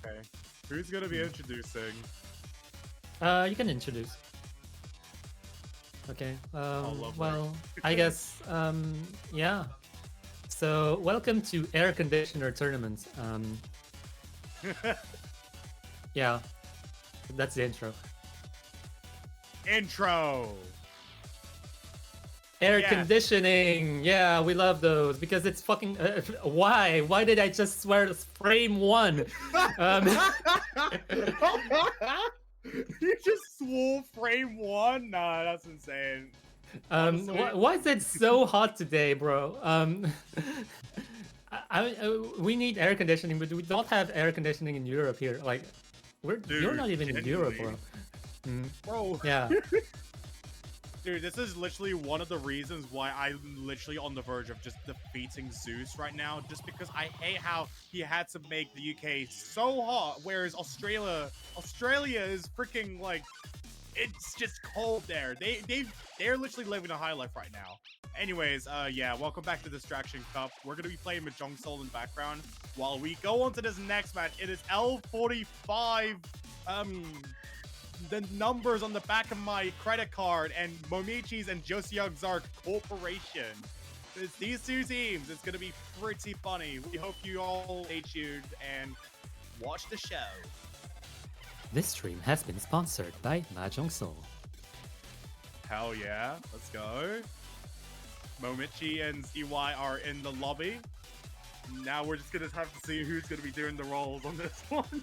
Okay. Who's gonna be introducing? You can introduce. Okay. lovely. Well, I guess. Yeah. So welcome to Air Conditioner Tournament. Yeah, that's the intro. Intro. Air Yes. conditioning. Yeah, we love those because it's fucking. Why? Why did I just swear frame one? You just swore frame one? Nah, that's insane. Honestly. Why is it so hot today, bro? We need air conditioning, but we don't have air conditioning in Europe here. Like, you're not even in Europe, bro. Bro. Yeah. Dude, this is literally one of the reasons why I'm literally on the verge of just defeating Zeus right now, just because I hate how he had to make the UK so hot, whereas Australia is freaking like, it's just cold there. They're literally living a high life right now. Anyways, yeah, welcome back to Distraction Cup. We're gonna be playing Mahjong Soul in the background while we go on to this next match. It is L45. The numbers on the back of my credit card and Momichis and Josiaxarg Corporation. It's these two teams. It's gonna be pretty funny. We hope you all stay tuned and watch the show. This stream has been sponsored by Mahjong Soul. Hell yeah, let's go. Momichi and CY are in the lobby. Now we're just gonna have to see who's gonna be doing the roles on this one.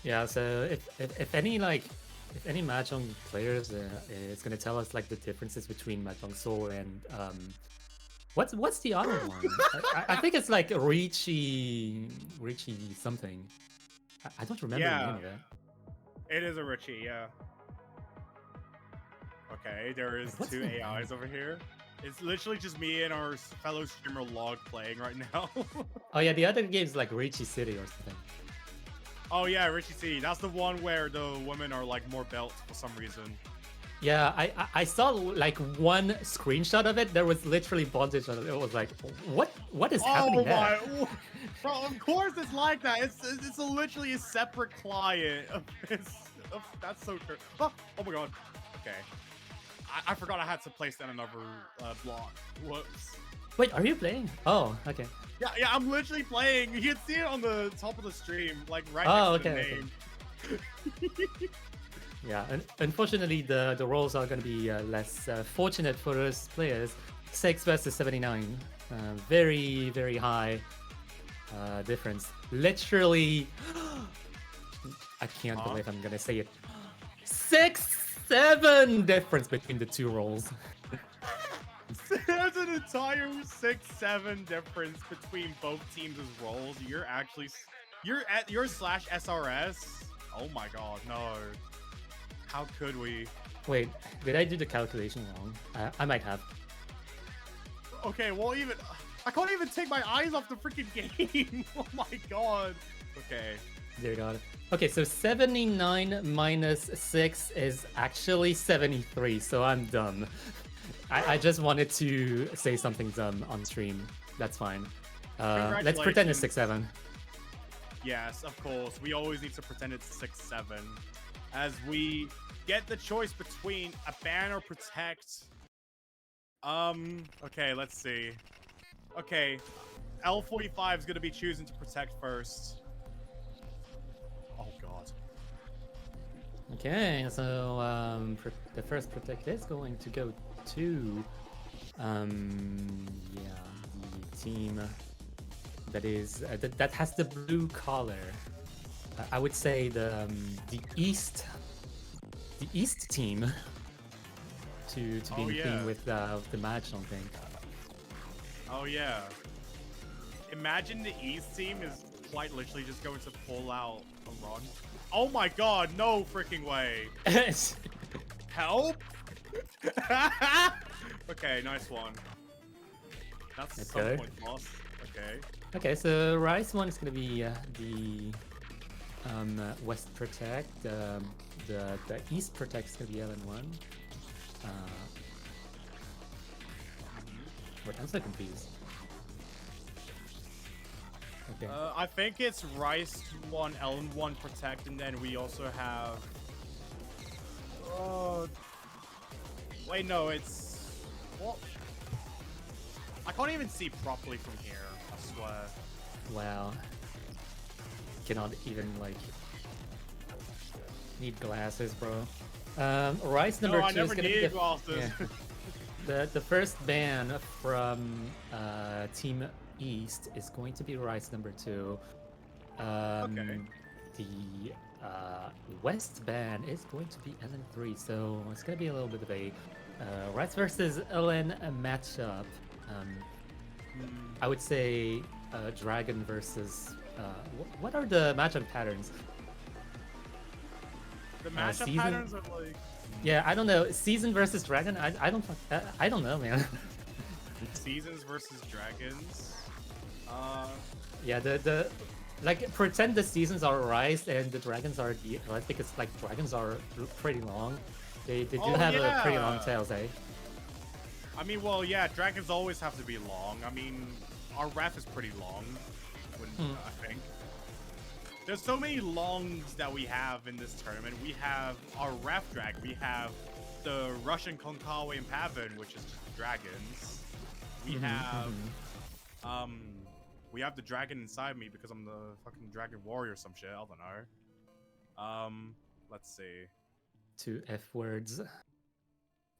Yeah, so if any Mahjong players is gonna tell us like the differences between Mahjong Soul and what's the other one? I think it's like Richie something. I don't remember the name of it. It is a Richie, yeah. Okay, there is two AIs over here. It's literally just me and our fellow streamer Log playing right now. Oh yeah, the other game's like Richie City or something. Oh yeah, Richie City. That's the one where the women are like more built for some reason. Yeah, I saw like one screenshot of it. There was literally bondage on it. It was like, what is happening there? Bro, of course it's like that. It's literally a separate client. That's so true. Oh my god. Okay. I forgot I had to place that another block. Whoops. Wait, are you playing? Oh, okay. Yeah, I'm literally playing. You can see it on the top of the stream, like right next to the name. Okay. Yeah, unfortunately, the rolls are going to be less fortunate for us players. 6 versus 79. Very, very high difference. Literally, I can't believe I'm going to say it. 6-7 difference between the two rolls. There's an entire 6-7 difference between both teams' roles. You're at your slash SRS. Oh my god, no. How could we? Wait, did I do the calculation wrong? I might have. Okay, well I can't even take my eyes off the freaking game. Oh my god. Okay. Dear god. Okay, so 79 minus 6 is actually 73, so I'm dumb. I just wanted to say something dumb on stream. That's fine. Let's pretend it's 6-7. Yes, of course. We always need to pretend it's 6-7. As we get the choice between a ban or protect. Okay, let's see. Okay, L45 is going to be choosing to protect first. Oh god. Okay, so the first protect is going to go to yeah, the team that is that has the blue collar. I would say the east team to be in team with the Mahjong thing. Oh yeah. Imagine the east team is quite literally just going to pull out a run. Oh my god, no freaking way. Help? Okay, nice one. That's some point loss. Okay. Okay, so Rice one is gonna be the West Protect. The East Protect is gonna be LN1. Wait, I'm so confused. Okay. I think it's Rice 1, Ellen 1 Protect, and then we also have... Wait, no, it's... Well... I can't even see properly from here, I swear. Wow. Cannot even, like... Need glasses, bro. Rice number 2 is gonna be the... glasses. Yeah. The first ban from Team East is going to be Rice number 2. Okay. The West ban is going to be LN3, so it's gonna be a little bit of a Rice versus LN matchup. I would say Dragon versus. What are the matchup patterns? The matchup season... patterns are like... Yeah, I don't know. Season versus Dragon. I don't know, man. Seasons versus Dragons. Yeah, the like pretend the seasons are Rice and the Dragons are the right, because like Dragons are pretty long. They do have a pretty long tails, eh? I mean, well, yeah, Dragons always have to be long. I mean, our ref is pretty long, I think. There's so many longs that we have in this tournament. We have our ref drag. We have the Russian Konkawa and Pavin, which is just dragons. We have we have the dragon inside me because I'm the fucking dragon warrior or some shit. I don't know. Let's see. 2 F words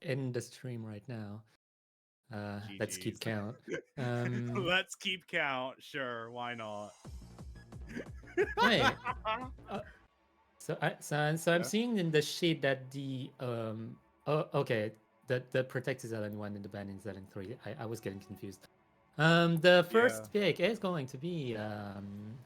in the stream right now. Let's keep count. Let's keep count. Sure, why not? Wait. So I'm seeing in the sheet that the okay, the protect is LN1 and the ban is LN3. I was getting confused. The first pick is going to be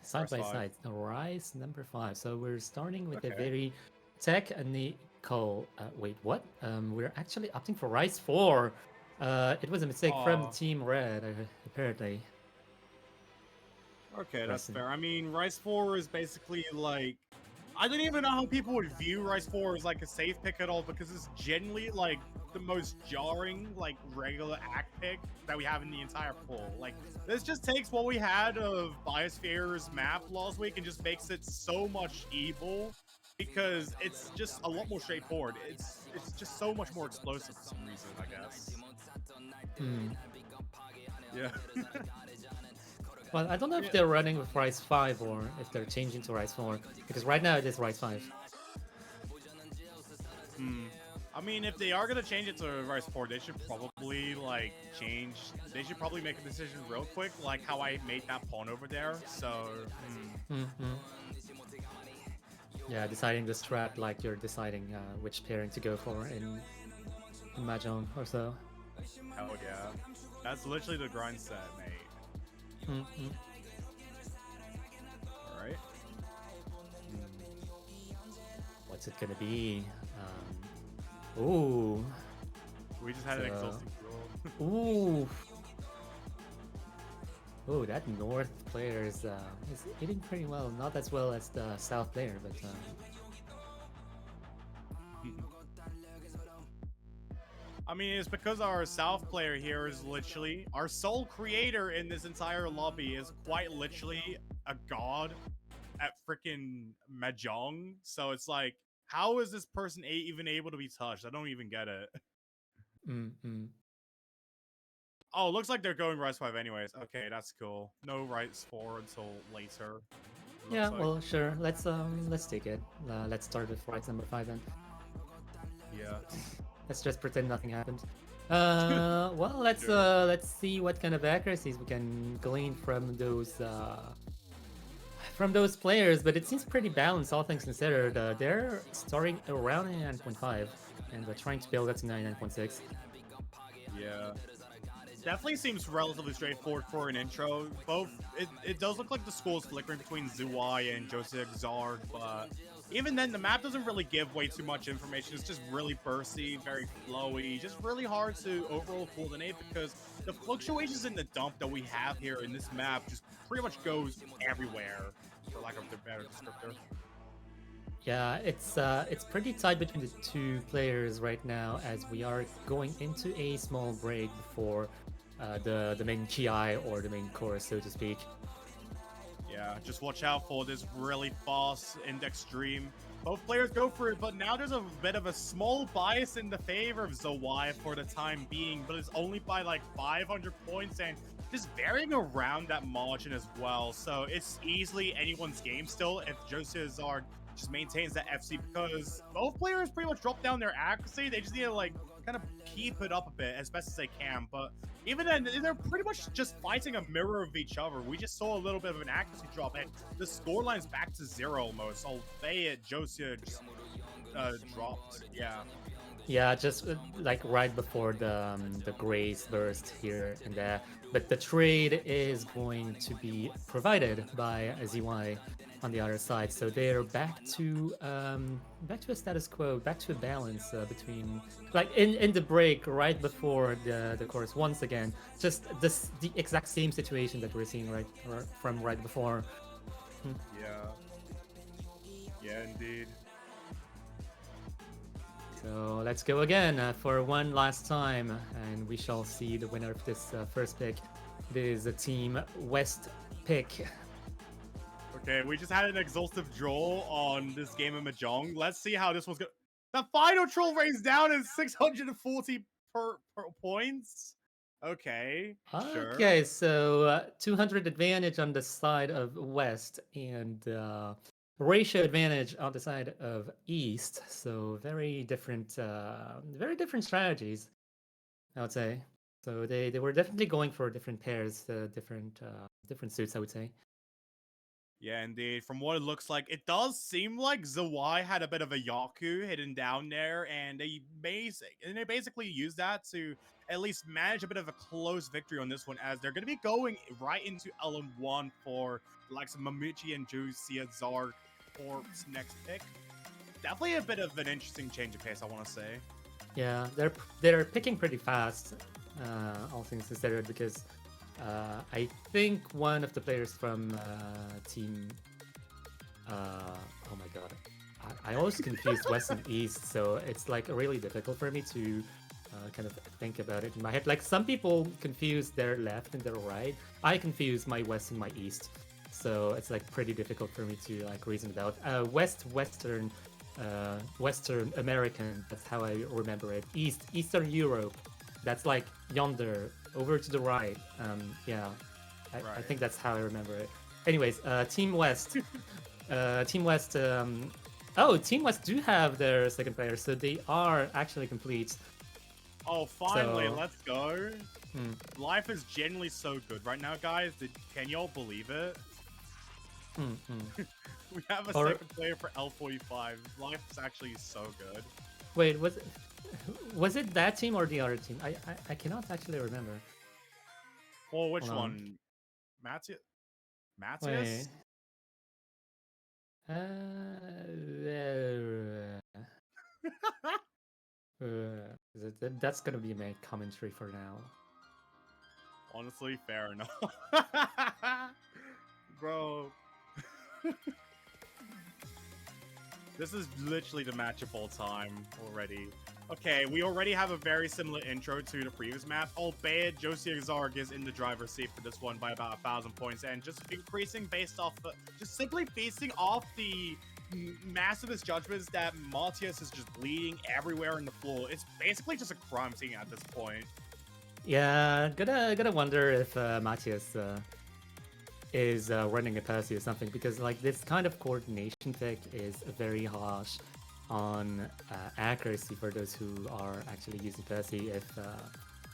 side by side the Rice number 5. So we're starting with a very technical. Wait, what? We're actually opting for Rice 4. It was a mistake from Team Red, apparently. Okay, that's fair. I mean, Rice 4 is basically like... I don't even know how people would view Rice 4 as like a safe pick at all, because it's genuinely like the most jarring, like regular act pick that we have in the entire pool. Like, this just takes what we had of Biosphere's map last week and just makes it so much evil, because it's just a lot more straightforward. It's just so much more explosive for some reason, I guess. Yeah. Well, I don't know if they're running with Rice 5 or if they're changing to Rice 4, because right now it is Rice 5. I mean, if they are gonna change it to Rice 4, they should probably like change. They should probably make a decision real quick, like how I made that pawn over there. So. Yeah, deciding the strat like you're deciding which pairing to go for in Mahjong or so. Oh yeah, that's literally the grind set, mate. All right. What's it gonna be? Ooh. We just had an exhausting roll. Ooh. Ooh, that North player is hitting pretty well. Not as well as the South player, but. I mean, it's because our South player here is literally our sole creator in this entire lobby is quite literally a god at freaking Mahjong. So it's like, how is this person even able to be touched? I don't even get it. Oh, looks like they're going Rice 5 anyways. Okay, that's cool. No Rice 4 until later. Yeah, like. Well, sure. Let's take it. Let's start with Rice number 5 then. Yeah. Let's just pretend nothing happened. Well, let's see what kind of accuracies we can glean from those players. But it seems pretty balanced, all things considered. They're starting around 99.5 and they're trying to build up to 99.6. Yeah. Definitely seems relatively straightforward for an intro. It does look like the school is flickering between Zuai and Josiaxarg, but even then, the map doesn't really give way too much information. It's just really bursty, very flowy, just really hard to overall coordinate because the fluctuations in the dump that we have here in this map just pretty much goes everywhere, for lack of a better descriptor. Yeah, it's pretty tight between the two players right now as we are going into a small break before the main GI or the main course, so to speak. Yeah, just watch out for this really fast index stream. Both players go for it, but now there's a bit of a small bias in the favor of Zawai for the time being, but it's only by like 500 points and just varying around that margin as well. So it's easily anyone's game still if Josiaxarg just maintains that FC, because both players pretty much drop down their accuracy. They just need to like kind of keep it up a bit as best as they can. But even then, they're pretty much just fighting a mirror of each other. We just saw a little bit of an accuracy drop, and the scoreline's back to 0 almost. Albeit Josia just dropped. Yeah. Yeah, just like right before the Grace burst here and there. But the trade is going to be provided by ZY on the other side, so they're back to a status quo, back to a balance between, like in the break right before the course once again, just the exact same situation that we're seeing from right before. Yeah, indeed. So let's go again for one last time, and we shall see the winner of this first pick. It is a Team West pick. Okay, we just had an exhaustive draw on this game of Mahjong. Let's see how this one's going. The final troll raise down is 640 per points. Okay, sure. Okay, so 200 advantage on the side of West, and ratio advantage on the side of East. So very different strategies, I would say. So they were definitely going for different pairs, different suits, I would say. Yeah, indeed. From what it looks like, it does seem like Zawai had a bit of a Yaku hidden down there, and they basically used that to at least manage a bit of a close victory on this one, as they're going to be going right into LN1 for the likes of Momichis and Josiaxarg Corp's next pick. Definitely a bit of an interesting change of pace, I want to say. Yeah, they're picking pretty fast, all things considered, because I think one of the players from team. Oh my god, I always confuse West and East, so it's like really difficult for me to kind of think about it in my head. Like some people confuse their left and their right. I confuse my West and my East, so it's like pretty difficult for me to like reason about. Western American. That's how I remember it. Eastern Europe. That's like yonder, over to the right. Yeah, I think that's how I remember it. Anyways, Team West. Team West. Team West do have their second player, so they are actually complete. Oh, finally, let's go. Life is genuinely so good right now, guys. Can y'all believe it? We have a second player for L45. Life is actually so good. Wait, was it that team or the other team? I cannot actually remember. Well, which one? Matthias? That's gonna be my commentary for now. Honestly, fair enough. Bro. This is literally the match of all time already. Okay, we already have a very similar intro to the previous map, albeit Josiaxarg is in the driver's seat for this one by about 1,000 points, and just increasing based off, just simply basing off the massive misjudgments that Matthias is just bleeding everywhere in the floor. It's basically just a crime scene at this point. Yeah, gotta wonder if Matthias is running a Percy or something, because like this kind of coordination pick is very harsh on accuracy for those who are actually using Percy if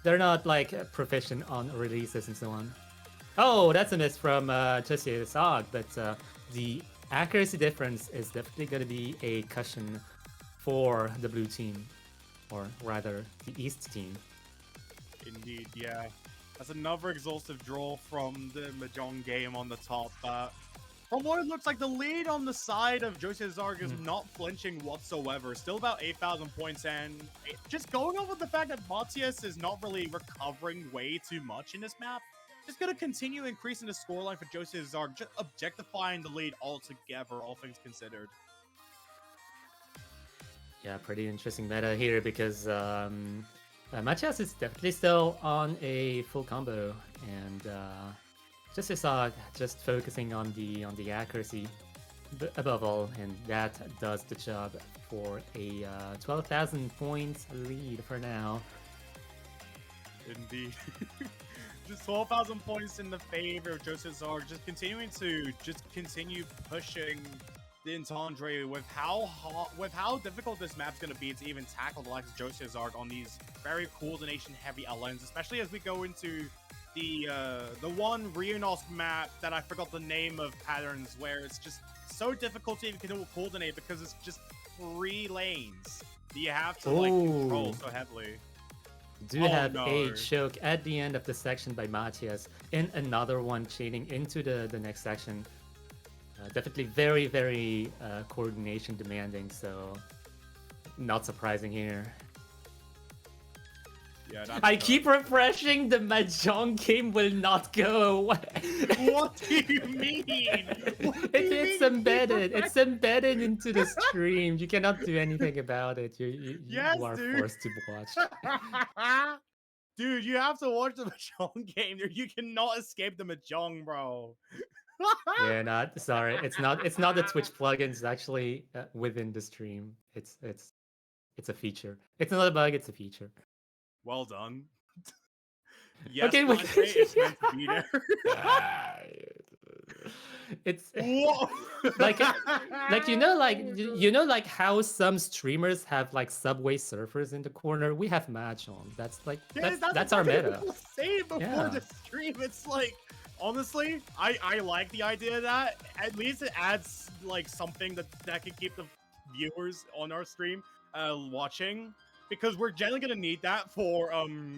they're not like proficient on releases and so on. Oh, that's a miss from Josiaxarg, but the accuracy difference is definitely going to be a cushion for the blue team, or rather the East team. Indeed, yeah. That's another exhaustive draw from the Mahjong game on the top. From what it looks like, the lead on the side of Josiaxarg is not flinching whatsoever. Still about 8,000 points, and just going over the fact that Matthias is not really recovering way too much in this map, just going to continue increasing the scoreline for Josiaxarg, just objectifying the lead altogether, all things considered. Yeah, pretty interesting meta here, because Matthias is definitely still on a full combo, and Josiaxarg just focusing on the accuracy above all, and that does the job for a 12,000 points lead for now. Indeed. Just 12,000 points in the favor of Josiaxarg, just continuing to continue pushing the Entendre with how difficult this map's gonna be to even tackle the likes of Josiaxarg on these very coordination heavy islands, especially as we go into the one Rionos map that I forgot the name of patterns, where it's just so difficult to even coordinate because it's just 3 lanes that you have to like control so heavily. Do have a choke at the end of the section by Momichis, and another one chaining into the next section. Definitely very, very coordination demanding, so not surprising here. Yeah, I keep refreshing, the Mahjong game will not go away. What do you mean? It's embedded. It's embedded into the stream. You cannot do anything about it. You are forced to watch. Dude, you have to watch the Mahjong game. You cannot escape the Mahjong, bro. Yeah, sorry. It's not the Twitch plugin. It's actually within the stream. It's a feature. It's not a bug. It's a feature. Well done. Yes, okay, it's meant to be there. It's like like how some streamers have like Subway Surfers in the corner. We have Mahjong. That's like that's our meta. Say before the stream, it's like honestly, I like the idea of that. At least it adds like something that can keep the viewers on our stream watching. Because we're generally going to need that for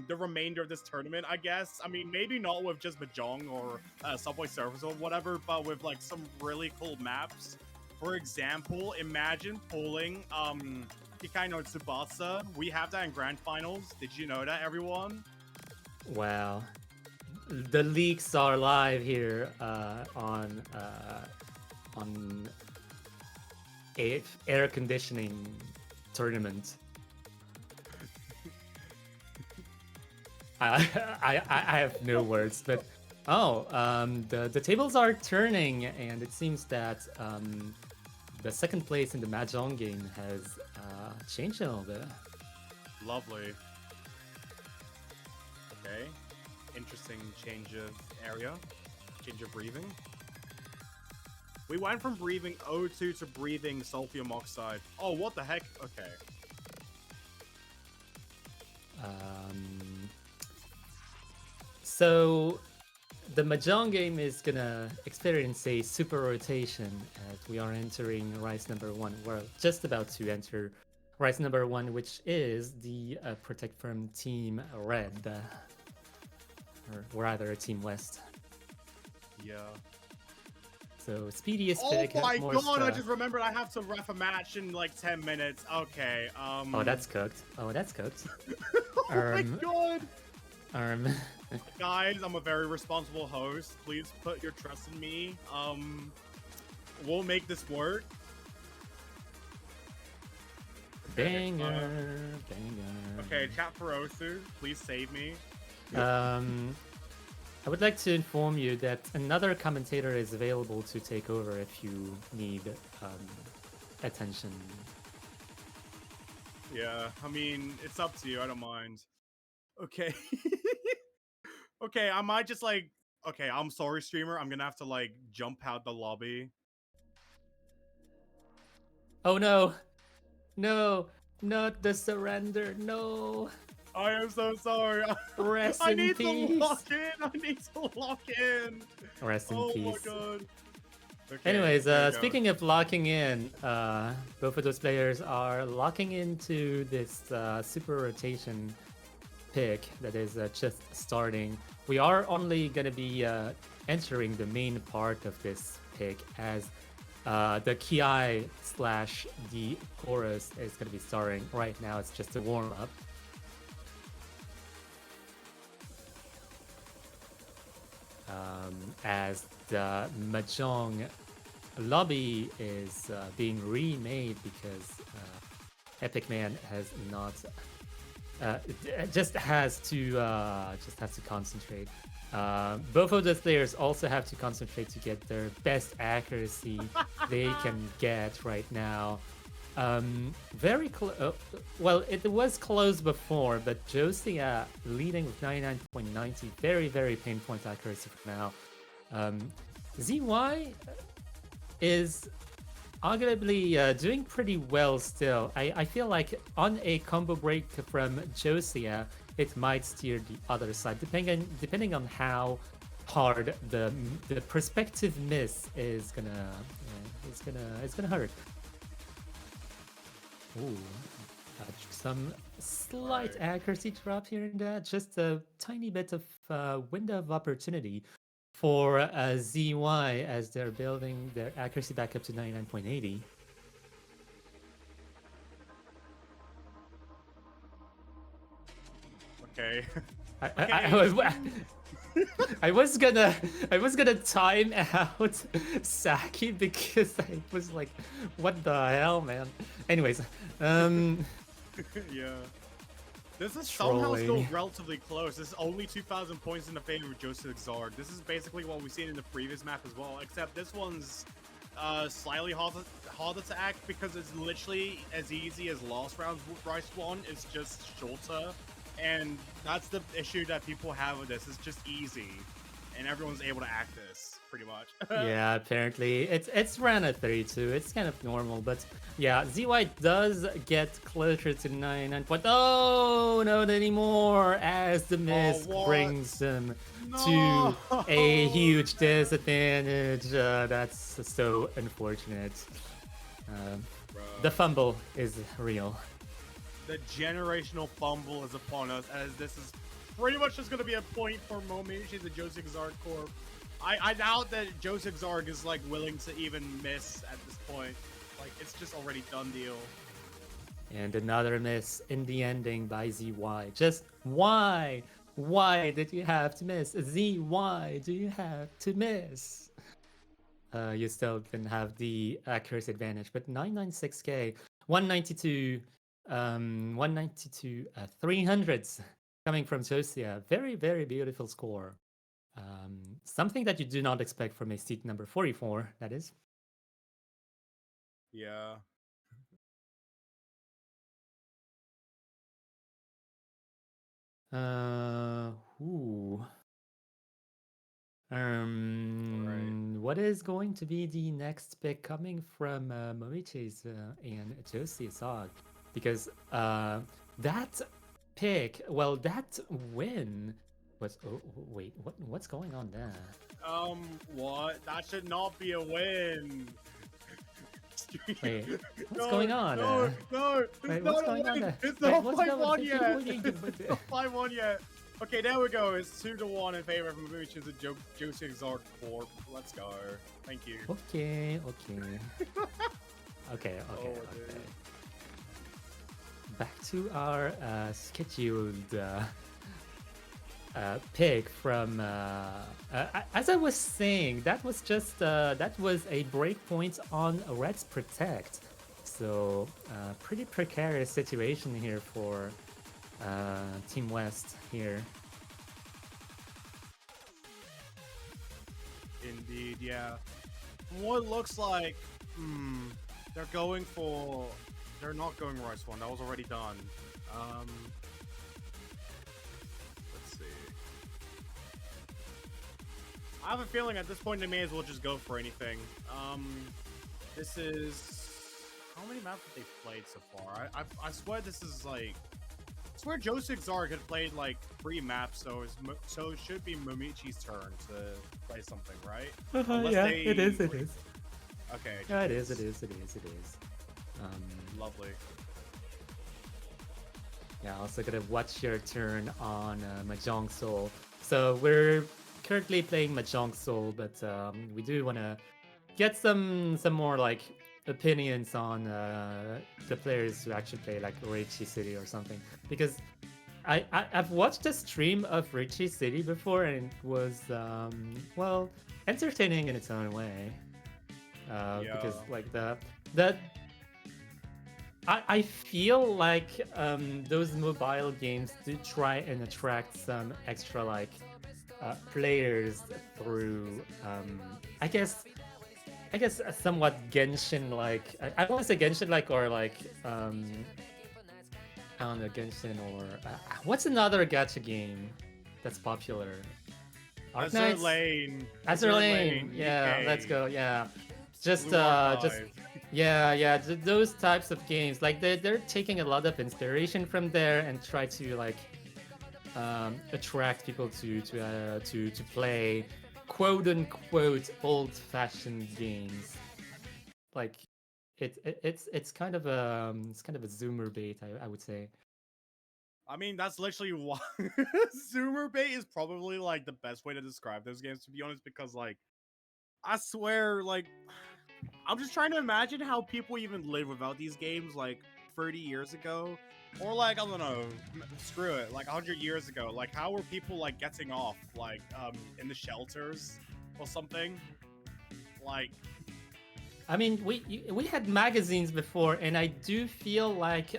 the remainder of this tournament, I guess. I mean, maybe not with just Mahjong or Subway Surfers or whatever, but with like some really cool maps. For example, imagine pulling Kikai no Tsubasa. We have that in Grand Finals. Did you know that, everyone? Wow. The leaks are live here on a air conditioning tournament. I have no words, but the tables are turning, and it seems that the second place in the Mahjong game has changed a little bit. Lovely. Okay. Interesting change of area, change of breathing. We went from breathing O2 to breathing sulfurium oxide. Oh, what the heck? Okay. So the Mahjong game is gonna experience a super rotation as we are entering Rise number 1. We're just about to enter Rise number 1, which is the Protect from Team Red, or rather Team West. Yeah. So speediest pick. Oh my god! I just remembered I have to ref a match in like 10 minutes. Okay. Oh, that's cooked. Oh, that's cooked. Oh my god. Guys, I'm a very responsible host. Please put your trust in me. We'll make this work. Banger. Okay, chat for Osu, please save me. I would like to inform you that another commentator is available to take over if you need attention. Yeah, I mean, it's up to you. I don't mind. Okay. Okay, I might just like... Okay, I'm sorry, streamer. I'm gonna have to like jump out the lobby. Oh no. No. Not the surrender. No. I am so sorry. Rest I in need peace. to lock in. I need to lock in. Rest in peace. Oh my god. Okay, anyways, speaking of locking in, both of those players are locking into this super rotation pick that is just starting. We are only going to be entering the main part of this pick as the Ki / the chorus is going to be starting. Right now it's just a warm-up. As the Mahjong lobby is being remade because Epic Man has not just has to concentrate. Both of the players also have to concentrate to get their best accuracy they can get right now. Very close. Well, it was close before, but Josia leading with 99.90. Very, very pinpoint accuracy for now. ZY is arguably doing pretty well still. I feel like on a combo break from Josia, it might steer the other side, depending on how hard the perspective miss is gonna hurt. Ooh, some slight accuracy drop here and there, just a tiny bit of window of opportunity for ZY as they're building their accuracy back up to 99.80. Okay. I was gonna time out Saki because I was like, what the hell, man? Anyways, Yeah. This is somehow still relatively close. This is only 2,000 points in the favor of Josiaxarg. This is basically what we've seen in the previous map as well, except this one's slightly harder to act because it's literally as easy as last round's Rice one. It's just shorter, and that's the issue that people have with this. It's just easy, and everyone's able to act this pretty much. Yeah, apparently it's ran at 32. It's kind of normal, but yeah, ZY does get closer to 99 point. Oh, not anymore, as the miss brings them to a huge disadvantage. That's so unfortunate. The fumble is real. The generational fumble is upon us, as this is pretty much just going to be a point for Momichis and Josiaxarg Corp. I doubt that Josiaxarg is like willing to even miss at this point. Like, it's just already done deal. And another miss in the ending by ZY. Just why? Why did you have to miss? ZY, do you have to miss? You still can have the accuracy advantage, but 996k, 192, 192 300s coming from Josia. Very, very beautiful score. Something that you do not expect from a seat number 44, that is. Yeah. Ooh. What is going to be the next pick coming from Momichis and Josiaxarg? Because that pick, well, that win was. Oh, wait, what's going on there? What? That should not be a win. Wait, what's going on? No, wait, what's going on there? It's not 5-1 yet. It's not 5-1 yet. Okay, there we go. It's 2-1 in favor of Momichis and Josiaxarg Corp. Let's go. Thank you. Okay. Okay. Back to our scheduled pick from. As I was saying, that was just that was a breakpoint on Red's Protect. So pretty precarious situation here for Team West here. Indeed, yeah. What it looks like, they're going for. They're not going Rice one. That was already done. Let's see. I have a feeling at this point they may as well just go for anything. This is how many maps have they played so far? I swear this is like. I swear Josiaxarg had played like 3 maps, so it should be Momichis' turn to play something, right? Yeah, it is. Okay. Yeah, it is. Lovely. Yeah, also gonna watch your turn on Mahjong Soul. So we're currently playing Mahjong Soul, but we do want to get some more like opinions on the players who actually play like Richie City or something, because I've watched a stream of Richie City before and it was well, entertaining in its own way. Because like the I feel like those mobile games do try and attract some extra like players through I guess a somewhat Genshin like I want to say Genshin like or like I don't know Genshin or what's another gacha game that's popular? Azur Arknights? Lane. Azur Lane. Yeah, let's UK, go. Yeah, just Blue just Archive. yeah, those types of games. Like they're taking a lot of inspiration from there and try to like attract people to play quote unquote old fashioned games. Like it's kind of a zoomer bait, I would say. I mean, that's literally why Zoomer bait is probably like the best way to describe those games, to be honest, because like I swear, like I'm just trying to imagine how people even live without these games like 30 years ago. Or like, I don't know, screw it, like 100 years ago. Like how were people like getting off? Like in the shelters or something? Like I mean, we had magazines before, and I do feel like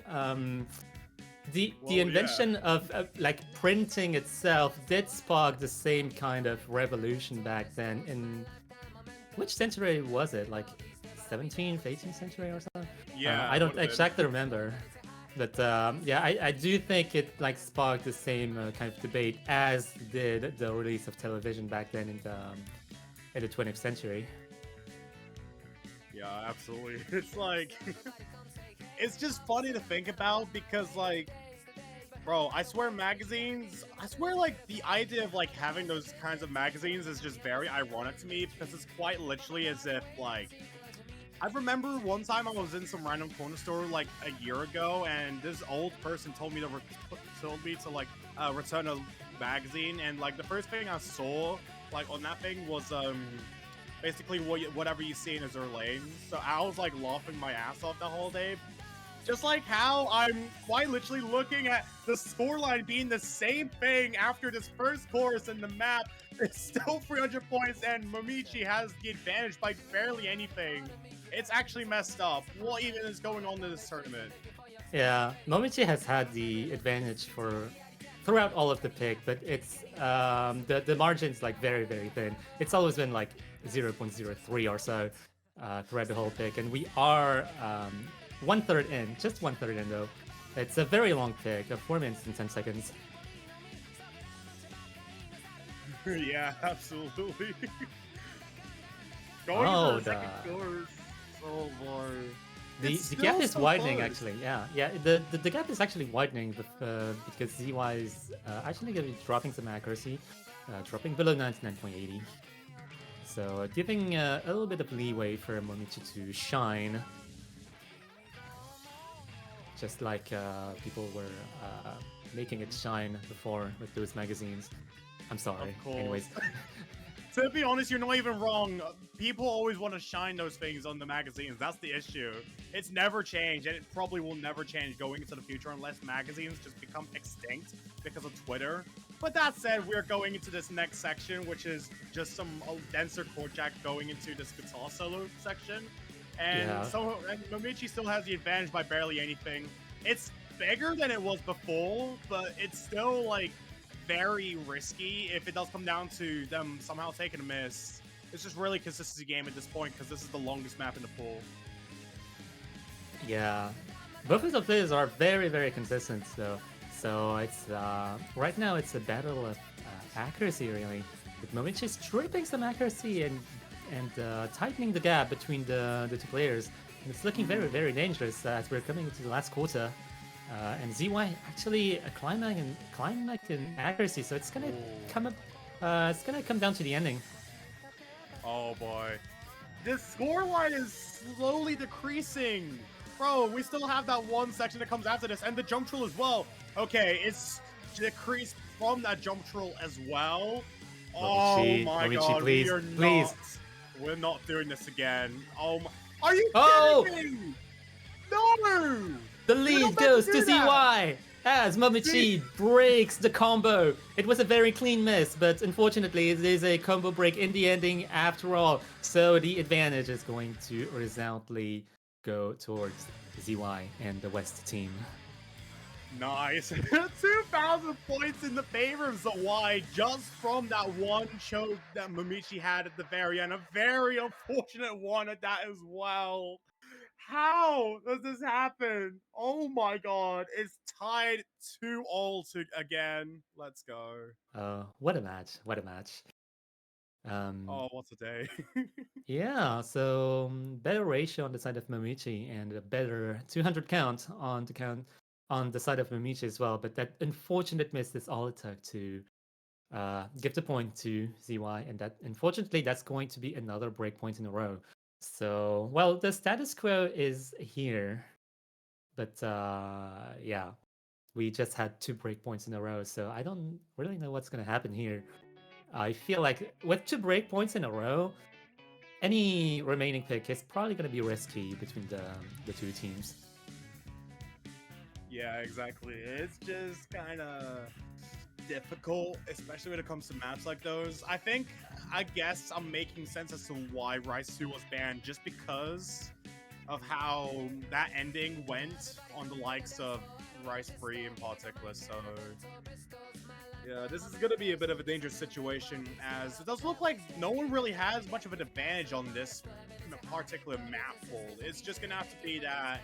the Well, invention of like printing itself did spark the same kind of revolution back then. In which century was it? Like 17th, 18th century or something? yeah, I it don't would've been. exactly remember. But yeah, I do think it like sparked the same kind of debate as did the release of television back then in the 20th century. Yeah, absolutely. It's like it's just funny to think about because like bro, I swear magazines, I swear like the idea of like having those kinds of magazines is just very ironic to me because it's quite literally as if like I remember one time I was in some random corner store like a year ago and this old person told me to like return a magazine and like the first thing I saw like on that thing was basically whatever you see in Azure Lane. So I was like laughing my ass off the whole day. Just like how I'm quite literally looking at the scoreline being the same thing after this first course and the map is still 300 points and Momichi has the advantage by barely anything. It's actually messed up. What even is going on in this tournament? Yeah, Momichi has had the advantage for throughout all of the pick, but it's the margin's like very thin. It's always been like 0.03 or so throughout the whole pick, and we are one third in, just one third in though. It's a very long pick of 4 minutes and 10 seconds. Yeah, absolutely. Going Oh, into the second course. Oh boy. The gap is widening actually. Yeah. The gap is actually widening because ZY is actually going to be dropping some accuracy, dropping below 99.80. So giving a little bit of leeway for Momichi to shine, just like people were making it shine before with those magazines. I'm sorry. Anyways. To be honest, you're not even wrong. People always want to shine those things on the magazines. That's the issue. It's never changed, and it probably will never change going into the future unless magazines just become extinct because of Twitter. But that said, we're going into this next section, which is just some denser chord jack going into this guitar solo section. And so and Momichi still has the advantage by barely anything. It's bigger than it was before, but it's still like very risky if it does come down to them somehow taking a miss. It's just really consistency game at this point because this is the longest map in the pool. Yeah, both of the players are very consistent. So it's right now it's a battle of accuracy really. With Momichi stripping some accuracy and tightening the gap between the two players. And it's looking very dangerous as we're coming into the last quarter. And ZY actually climbing in accuracy, so it's gonna come up. It's gonna come down to the ending. Oh boy, this score line is slowly decreasing, bro. We still have that one section that comes after this, and the jump trill as well. Okay, it's decreased from that jump trill as well. Momichi, Oh my Momichi, god, please. We're not doing this again. Oh my, are you kidding me? No! The lead goes to ZY as Momichi breaks the combo. It was a very clean miss, but unfortunately it is a combo break in the ending after all. So the advantage is going to resoundly go towards ZY and the West team. Nice. 2,000 points in the favor of Zawai just from that one choke that Momichi had at the very end. A very unfortunate one at that as well. How does this happen? Oh my god. It's tied 2-all again. Let's go. What a match. What a match. Oh, what's a day? Yeah, so better ratio on the side of Momichi and a better 200 count on the side of Momichi as well. But that unfortunate miss is all it took to give the point to ZY, and that unfortunately that's going to be another breakpoint in a row. So well, the status quo is here, but yeah, we just had 2 breakpoints in a row. So I don't really know what's gonna happen here. I feel like with 2 breakpoints in a row, any remaining pick is probably going to be risky between the two teams. Yeah, exactly. It's just kind of difficult, especially when it comes to maps like those. I guess I'm making sense as to why Rice 2 was banned, just because of how that ending went on the likes of Rice 3 in particular. So yeah, this is going to be a bit of a dangerous situation, as it does look like no one really has much of an advantage on this particular map pool. It's just going to have to be that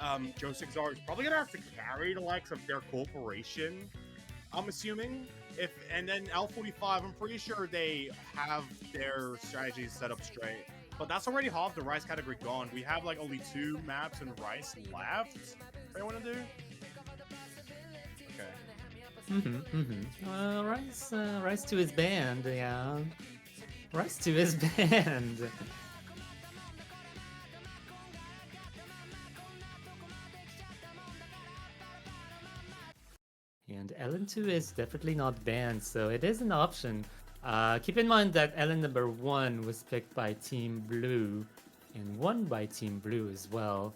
Josiaxarg is probably going to have to carry the likes of their corporation, I'm assuming. And then L45, I'm pretty sure they have their strategies set up straight. But that's already half the Rice category gone. We have like only 2 maps in Rice left. What do you want to do? Okay. Rice 2 is banned, yeah. Rice 2 is banned. And LN2 is definitely not banned, so it is an option. Keep in mind that LN number 1 was picked by Team Blue and won by Team Blue as well.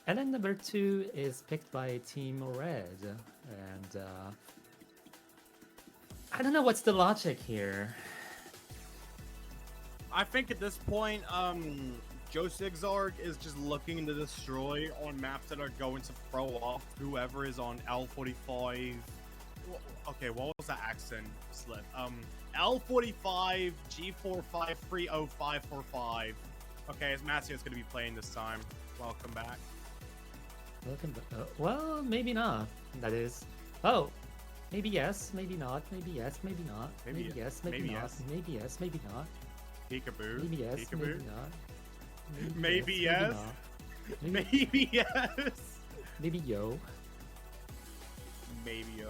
LN number 2 is picked by Team Red, and I don't know what's the logic here. I think at this point, Josiaxarg is just looking to destroy on maps that are going to throw off whoever is on L45. Okay, what was that accent slip? L45 G4530545. Okay, it's Matthew going to be playing this time. Welcome back. Welcome back. Well, maybe not. That is. Oh, maybe yes, maybe not. Maybe yes, maybe not. Maybe yes, maybe not. Maybe yes, maybe not. Peekaboo. Maybe yes, Peekaboo. maybe not. Maybe yes. Maybe yes. Maybe yo. Maybe yo.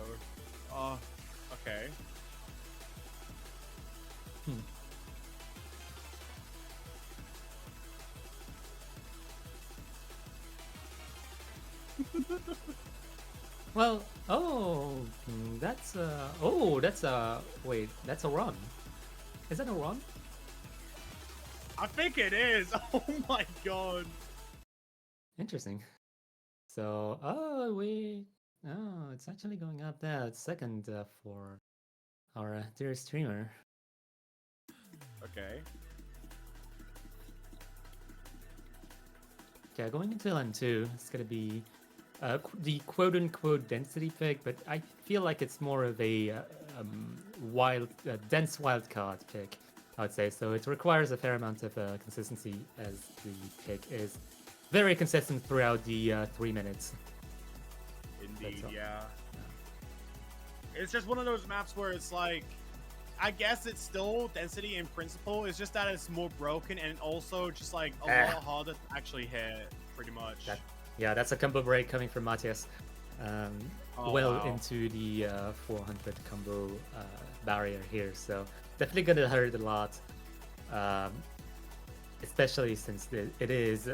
Okay. Well, that's wait, that's a run. Is that a run? I think it is. Oh my god. Interesting. So, it's actually going up there second for our dear streamer. Okay. Okay, going into LN2, it's gonna be the quote-unquote density pick, but I feel like it's more of a dense wildcard pick, I would say. So it requires a fair amount of consistency, as the pick is very consistent throughout the 3 minutes. Indeed, yeah. It's just one of those maps where it's like, I guess it's still density in principle. It's just that it's more broken and also just like a lot harder to actually hit, pretty much. Yeah, that's a combo break coming from Matthias. Into the 400 combo barrier here, so definitely gonna hurt a lot, especially since it is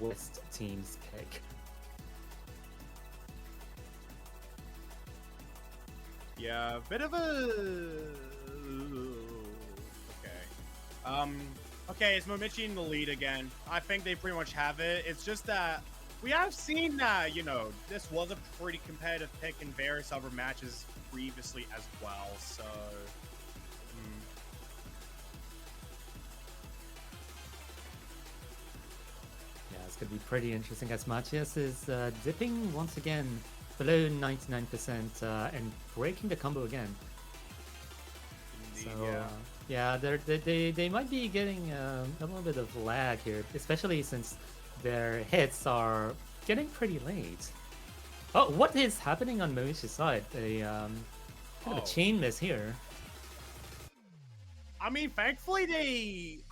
West team's pick. Yeah, bit of a... Okay. Okay, it's Momichi in the lead again. I think they pretty much have it. It's just that we have seen that, this was a pretty competitive pick in various other matches previously as well, so... it's going to be pretty interesting as Matthias is dipping once again below 99% and breaking the combo again. Indeed, So yeah, they might be getting a little bit of lag here, especially since their hits are getting pretty late. Oh, what is happening on Momichis' side? A kind of a chain miss here. I mean, thankfully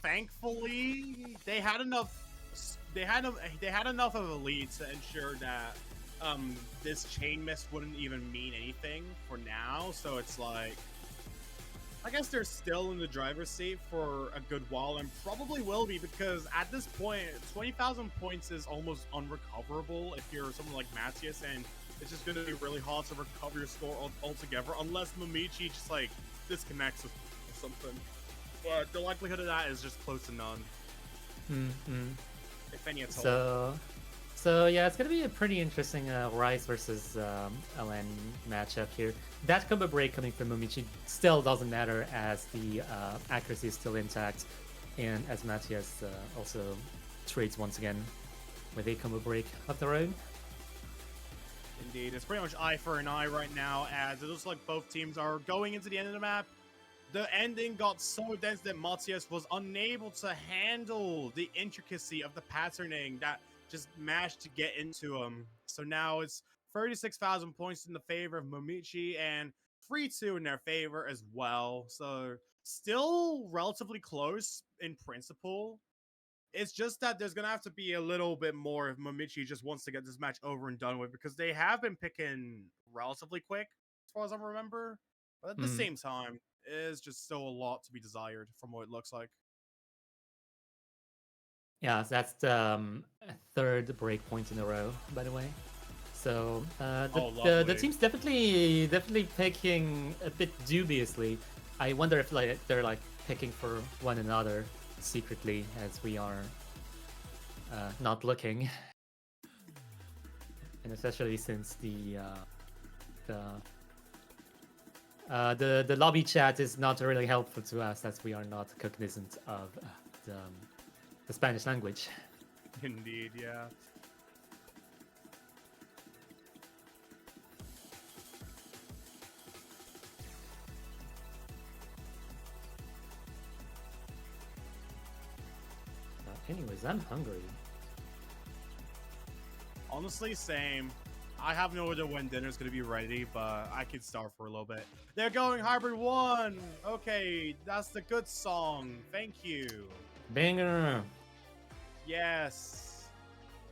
thankfully they had enough. They had enough of a lead to ensure that this chain miss wouldn't even mean anything for now. So it's like, I guess they're still in the driver's seat for a good while, and probably will be, because at this point, 20,000 points is almost unrecoverable if you're someone like Matthias, and it's just going to be really hard to recover your score altogether, unless Momichi just like disconnects or something. But the likelihood of that is just close to none. If any at all. So yeah, it's gonna be a pretty interesting Rise versus LN matchup here. That combo break coming from Momichi still doesn't matter, as the accuracy is still intact, and as Matthias also trades once again with a combo break of their own. Indeed, it's pretty much eye for an eye right now, as it looks like both teams are going into the end of the map. The ending got so dense that Matthias was unable to handle the intricacy of the patterning that just managed to get into him. So now it's 36,000 points in the favor of Momichi and 3-2 in their favor as well. So still relatively close in principle. It's just that there's going to have to be a little bit more if Momichi just wants to get this match over and done with, because they have been picking relatively quick, as far as I remember. But at the same time, it is just still a lot to be desired from what it looks like. Yeah, so that's the third break point in a row, by the way. So the team's definitely picking a bit dubiously. I wonder if they're like picking for one another secretly, as we are not looking, and especially since the lobby chat is not really helpful to us, as we are not cognizant of the Spanish language. Indeed, yeah. Anyways, I'm hungry. Honestly, same. I have no idea when dinner's gonna be ready, but I could starve for a little bit. They're going Hybrid 1! Okay, that's the good song. Thank you. Banger! Yes.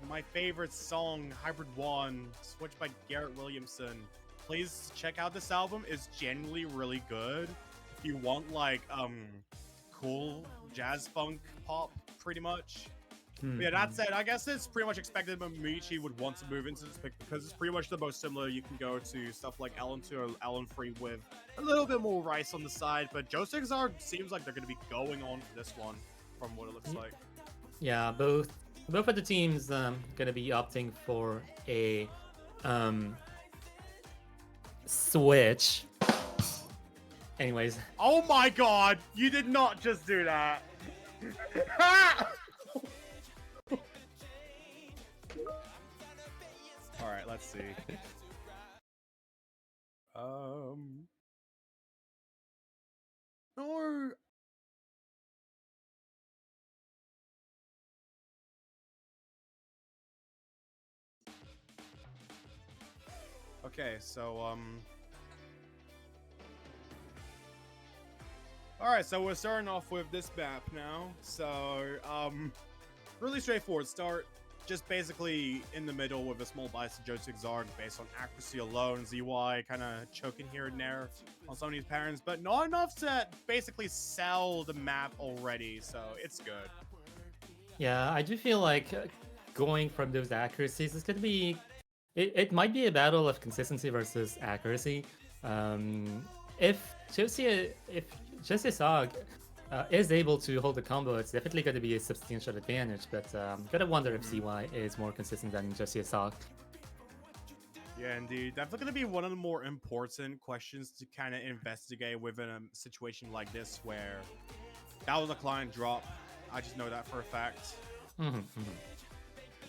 My favorite song, Hybrid 1, switched by Garrett Williamson. Please check out this album. It's genuinely really good. If you want, like, cool jazz funk pop, pretty much. But yeah, that said, I guess it's pretty much expected Momichi would want to move into this pick, because it's pretty much the most similar you can go to stuff like LN2 or LN3 with a little bit more rice on the side. But Josiaxarg seems like they're going to be going on for this one, from what it looks like. Yeah, both of the teams gonna be opting for a switch. Anyways. Oh my god! You did not just do that! Alright, let's see. No. Okay, so, Alright, so we're starting off with this map now. So, really straightforward start. Just basically in the middle with a small bias to Josiaxarg based on accuracy alone. ZY kind of choking here and there on some of these patterns, but not enough to basically sell the map already, so it's good. Yeah, I do feel like going from those accuracies is going to be... It might be a battle of consistency versus accuracy. If Josiaxarg is able to hold the combo, it's definitely going to be a substantial advantage, but gotta wonder if ZY is more consistent than Josiaxarg. Yeah, indeed. Definitely going to be one of the more important questions to kind of investigate within a situation like this, where that was a client drop. I just know that for a fact.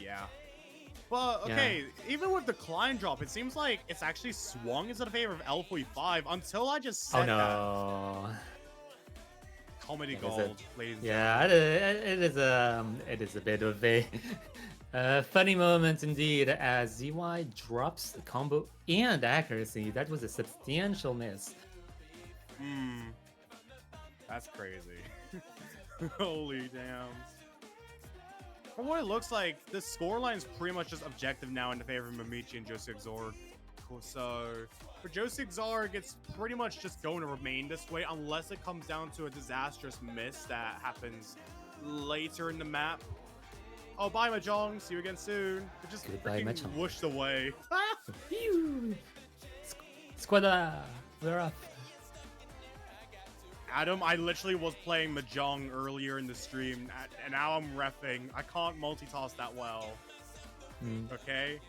Yeah. But, okay, even with the Klein drop, it seems like it's actually swung into the favor of L45 until I just Oh said that. no. Comedy It is gold, ladies and yeah, it is a bit of a funny moment indeed as ZY drops the combo and accuracy. That was a substantial miss. That's crazy. Holy damn. From what it looks like, the scoreline is pretty much just objective now in the favor of Momichis and Josiaxarg. Cool. So for Josiaxarg, it's pretty much just going to remain this way unless it comes down to a disastrous miss that happens later in the map. Oh, bye, Mahjong. See you again soon. It just Goodbye, freaking Mahjong. whooshed away. Squada, we're up. Adam, I literally was playing Mahjong earlier in the stream, and now I'm reffing. I can't multitask that well. Okay?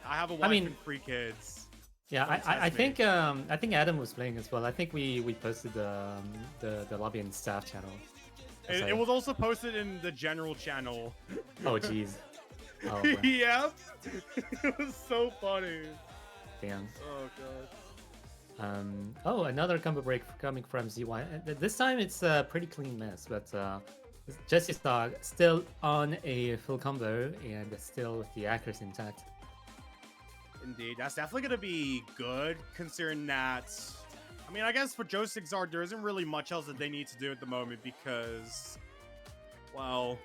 I have a wife and 3 kids. Yeah, I think Adam was playing as well. I think we posted the lobby and staff channel. It was also posted in the general channel. Oh jeez. Oh, well. Yep. It was so funny. Damn. Oh god. Oh, another combo break coming from ZY. This time it's a pretty clean mess, but Josiaxarg still on a full combo and still with the accuracy intact. Indeed, that's definitely going to be good, considering that... I mean, I guess for Josiaxarg, there isn't really much else that they need to do at the moment because... Well...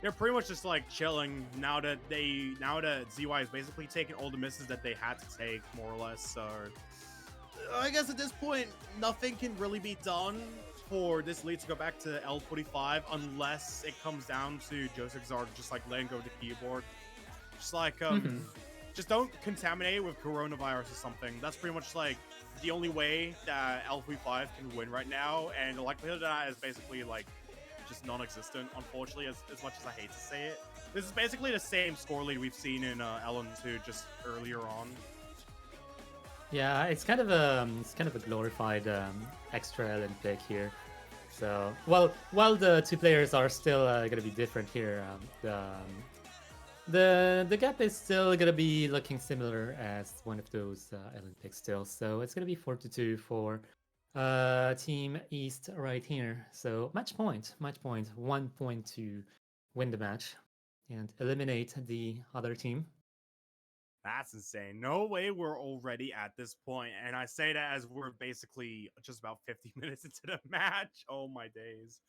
they're pretty much just, like, chilling now that ZY is basically taking all the misses that they had to take, more or less, so... I guess at this point, nothing can really be done for this lead to go back to L45 unless it comes down to Josiaxarg just, like, letting go of the keyboard. Just, like, just don't contaminate it with coronavirus or something. That's pretty much, like, the only way that L45 can win right now, and the likelihood of that is basically, like, just non-existent, unfortunately, as much as I hate to say it. This is basically the same score lead we've seen in LN2 just earlier on. Yeah, it's kind of a glorified extra LN pick here. So, well, while the two players are still gonna be different here, the gap is still gonna be looking similar as one of those LN picks still. So it's gonna be 4-2 for Team East right here. So match point, 1 point to win the match and eliminate the other team. That's insane. No way we're already at this point, and I say that as we're basically just about 50 minutes into the match. Oh my days.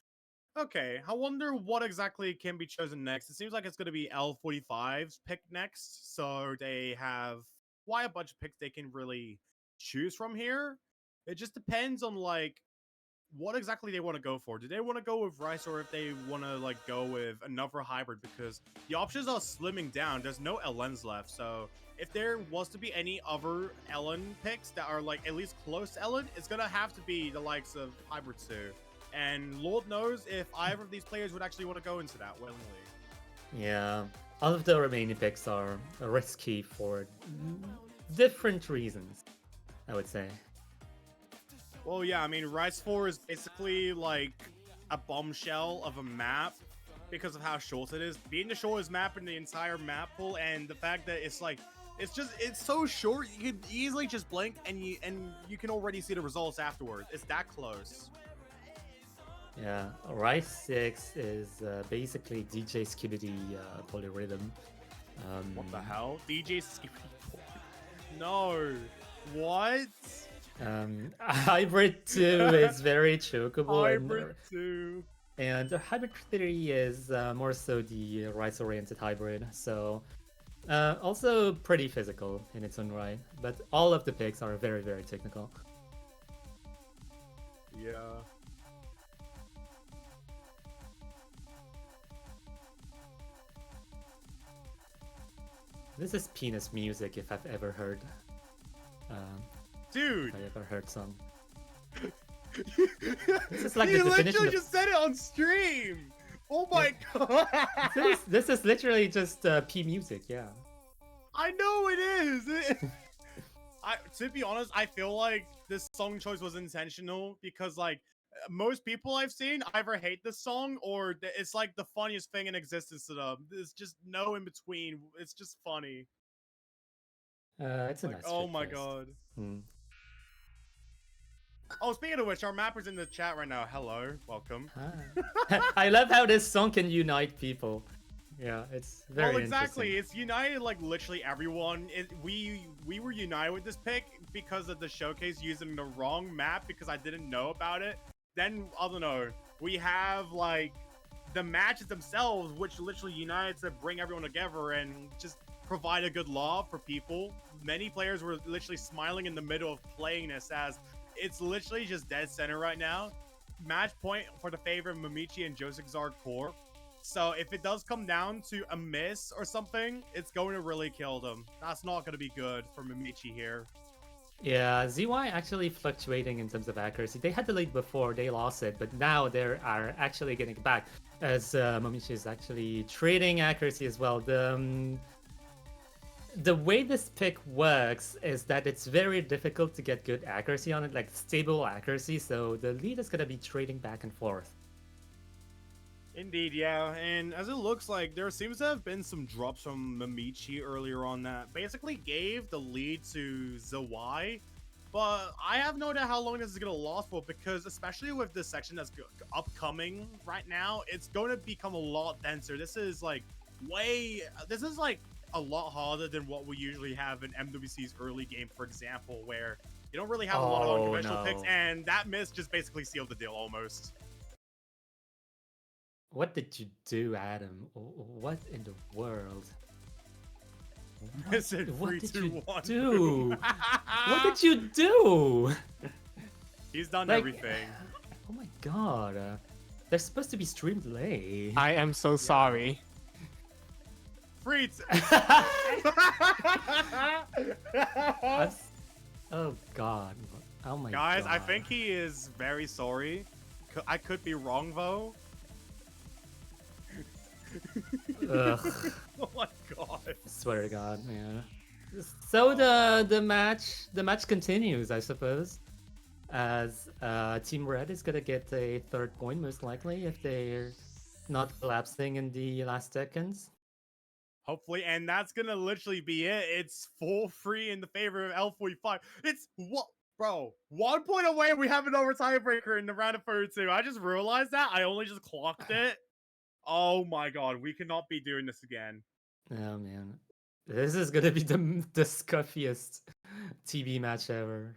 Okay, I wonder what exactly can be chosen next. It seems like it's going to be L45's pick next, so they have quite a bunch of picks they can really choose from here. It just depends on, like, what exactly they want to go for. Do they want to go with Rice, or if they want to, like, go with another hybrid? Because the options are slimming down. There's no LNs left, so if there was to be any other LN picks that are, like, at least close to LN, it's going to have to be the likes of Hybrid 2. And Lord knows if either of these players would actually want to go into that willingly. Yeah, all of the remaining picks are risky for different reasons, I would say. Well, yeah, I mean, Rise 4 is basically like a bombshell of a map because of how short it is. Being the shortest map in the entire map pool, and the fact that it's like, it's so short, you could easily just blink and you can already see the results afterwards. It's that close. Yeah, Rise 6 is basically DJ Skibidi polyrhythm. What the hell? DJ Skibidi? No. What? Hybrid 2 is very chokeable. Hybrid 2. And Hybrid 3 is more so the Rise-oriented hybrid, so also pretty physical in its own right. But all of the picks are very, very technical. Yeah. This is penis music if I've ever heard. Dude! If I ever heard some. This is like you the definition literally of... just said it on stream! Oh my god! This is literally just P music, yeah. I know it is! To be honest, I feel like this song choice was intentional because, like, most people I've seen either hate this song or it's like the funniest thing in existence to them. There's just no in between. It's just funny. It's a Like, nice oh trick my twist. god. Hmm. Oh, speaking of which, our mapper's in the chat right now. Hello, welcome. Hi. I love how this song can unite people. Yeah, it's very Well, exactly. interesting. It's united like literally everyone. We were united with this pick because of the showcase using the wrong map because I didn't know about it. Then I don't know. We have like the matches themselves, which literally united to bring everyone together and just provide a good law for people. Many players were literally smiling in the middle of playing this as it's literally just dead center right now. Match point for the favor of Momichis and Josiaxarg Corp. So if it does come down to a miss or something, it's going to really kill them. That's not going to be good for Momichis here. Yeah, ZY actually fluctuating in terms of accuracy. They had the lead before, they lost it, but now they are actually getting it back as Momichis is actually trading accuracy as well. The way this pick works is that it's very difficult to get good accuracy on it, like stable accuracy, so the lead is going to be trading back and forth. Indeed, yeah. And as it looks like, there seems to have been some drops from Momichis earlier on that basically gave the lead to ZY. But I have no idea how long this is going to last for because especially with this section that's upcoming right now, it's going to become a lot denser. This is like a lot harder than what we usually have in MWC's early game, for example, where you don't really have a lot of unconventional picks, and that miss just basically sealed the deal almost. What did you do, Adam? What in the world? What did you do? What did you do? He's done everything. Oh my god. They're supposed to be stream delay. I am so sorry. Freeze! Oh god. Oh my Guys, god. I think he is very sorry. I could be wrong though. Ugh. Oh my god. I swear to god, yeah. So the match continues, I suppose. As Team Red is gonna get a third point most likely if they're not collapsing in the last seconds. Hopefully, and that's gonna literally be it. It's 4-3 in the favor of L45. It's what, bro? 1 point away. We have another tiebreaker in the round of 32. I just realized that. I only just clocked it. Oh my god, we cannot be doing this again. Oh man, this is gonna be the scuffiest TB match ever.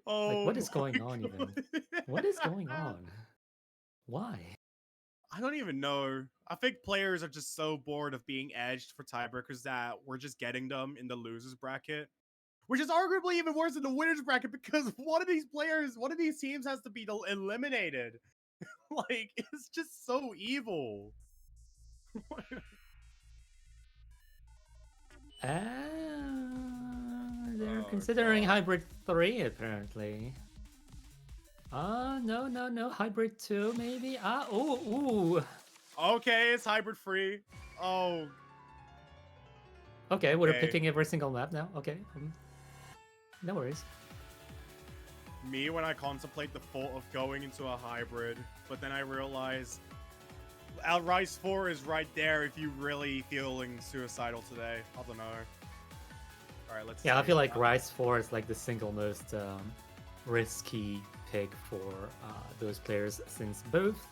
Oh, like what is going on god. even? What is going on? Why? I don't even know. I think players are just so bored of being edged for tiebreakers that we're just getting them in the losers bracket, which is arguably even worse than the winners bracket because one of these teams has to be eliminated. Like, it's just so evil. They're considering god. Hybrid 3 apparently. No, Hybrid 2 maybe? Ooh. Okay, it's hybrid free. Oh. Okay, we're picking every single map now. Okay. No worries. Me, when I contemplate the thought of going into a hybrid, but then I realize Rice 4 is right there if you really feeling suicidal today. I don't know. Alright, let's see. I feel like Rice 4 is like the single most risky pick for those players since both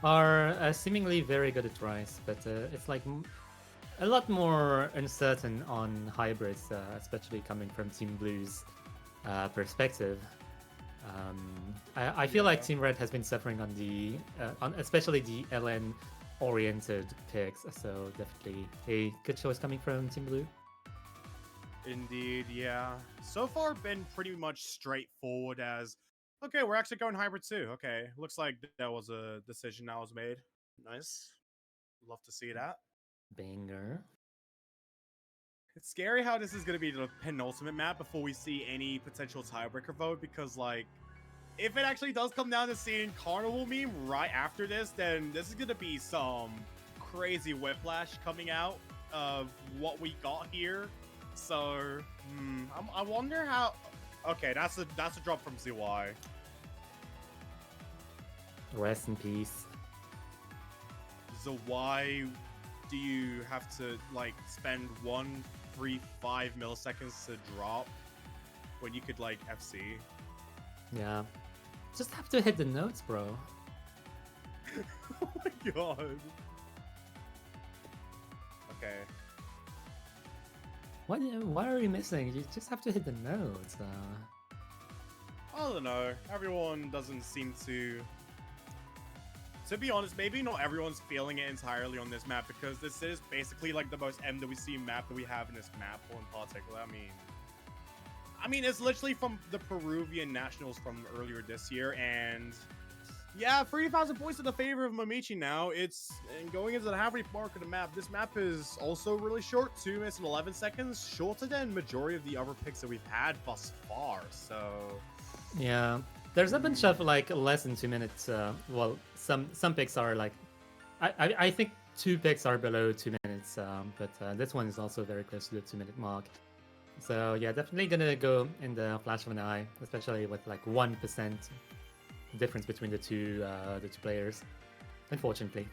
are seemingly very good at Rice, but it's like a lot more uncertain on hybrids, especially coming from Team Blue's perspective. I feel like Team Red has been suffering on the, especially the LN oriented picks, so definitely a good choice coming from Team Blue. Indeed, yeah. So far been pretty much straightforward as, okay, we're actually going hybrid too. Okay, looks like that was a decision that was made. Nice. Love to see that. Banger. It's scary how this is going to be the penultimate map before we see any potential tiebreaker vote because, like, if it actually does come down to seeing Carnival meme right after this, then this is going to be some crazy whiplash coming out of what we got here. So, I wonder how... Okay, that's a drop from ZY. Rest in peace. So why do you have to like spend 135 milliseconds to drop when you could like FC? Yeah. Just have to hit the notes, bro. Oh my god. Okay. Why are you missing? You just have to hit the notes. I don't know. Everyone doesn't seem to. To be honest, maybe not everyone's feeling it entirely on this map because this is basically like the most MWC map that we have in this map in particular. I mean, it's literally from the Peruvian Nationals from earlier this year, and yeah, 30,000 points in the favor of Momichis now. It's and going into the halfway mark of the map. This map is also really short, 2 minutes and 11 seconds, shorter than majority of the other picks that we've had thus far. So yeah, there's a bunch of like less than 2 minutes. Well, some picks are like, I think 2 picks are below 2 minutes. But this one is also very close to the 2-minute mark. So yeah, definitely gonna go in the flash of an eye, especially with like 1% difference between the two players. Unfortunately.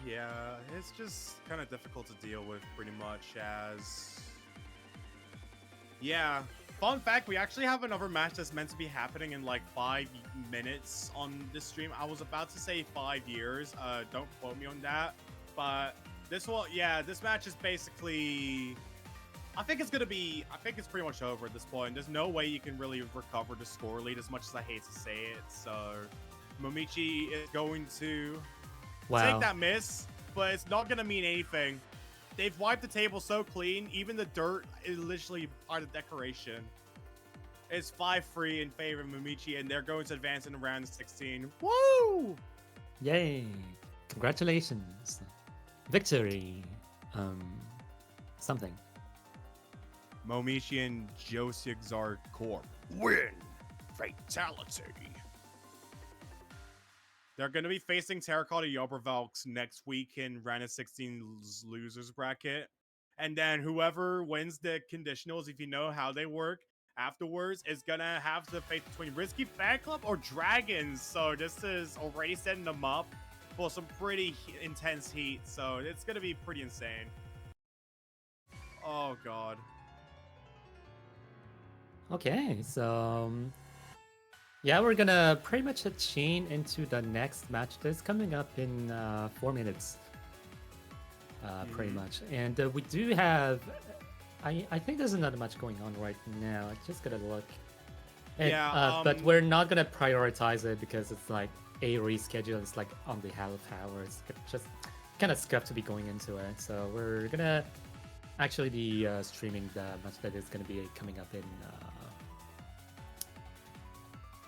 yeah, it's just kind of difficult to deal with pretty much as... Yeah, fun fact, we actually have another match that's meant to be happening in like 5 minutes on this stream. I was about to say 5 years, don't quote me on that. But this one, yeah, this match is basically... I think it's pretty much over at this point. There's no way you can really recover the score lead as much as I hate to say it. So Momichis is going to take that miss, but it's not going to mean anything. They've wiped the table so clean, even the dirt is literally part of decoration. It's 5-3 in favor of Momichis, and they're going to advance in round 16. Woo! Yay! Congratulations! Victory! Something. Momichis and Josiaxarg Corp win! Fatality! They're going to be facing Terracotta Yobbervalks next week in round of 16's losers bracket. And then whoever wins the conditionals, if you know how they work, afterwards is going to have to face between Risky Fan Club or Dragons. So this is already setting them up for some pretty intense heat. So it's going to be pretty insane. Oh, God. Okay, so yeah, we're gonna pretty much chain into the next match that's coming up in 4 minutes, pretty much. And we do have, I think there's not much going on right now. I just gotta look. And, Yeah, but we're not gonna prioritize it because it's like a reschedule. It's like on the half hour. It's just kind of scuffed to be going into it. So we're gonna actually be streaming the match that is gonna be coming up in.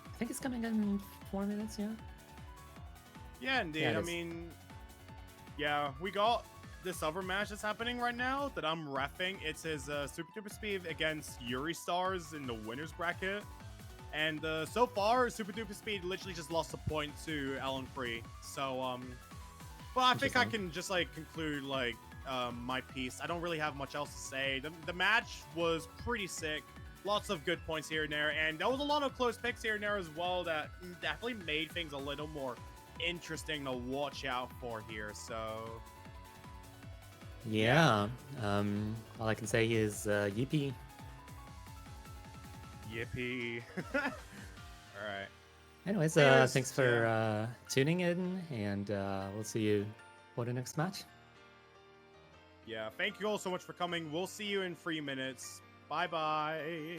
I think it's coming in 4 minutes, yeah? Yeah, indeed. Yeah, I mean, yeah, we got this other match that's happening right now that I'm reffing. It's his Super Duper Speed against Yuri Stars in the winner's bracket. And so far, Super Duper Speed literally just lost a point to L45. So, but I think I can just, like, conclude, like, my piece. I don't really have much else to say. The match was pretty sick. Lots of good points here and there, and there was a lot of close picks here and there as well that definitely made things a little more interesting to watch out for here. So yeah, all I can say is yippee. Yippee. All right. Anyways, thanks for tuning in, and we'll see you for the next match. Yeah, thank you all so much for coming. We'll see you in 3 minutes. Bye-bye.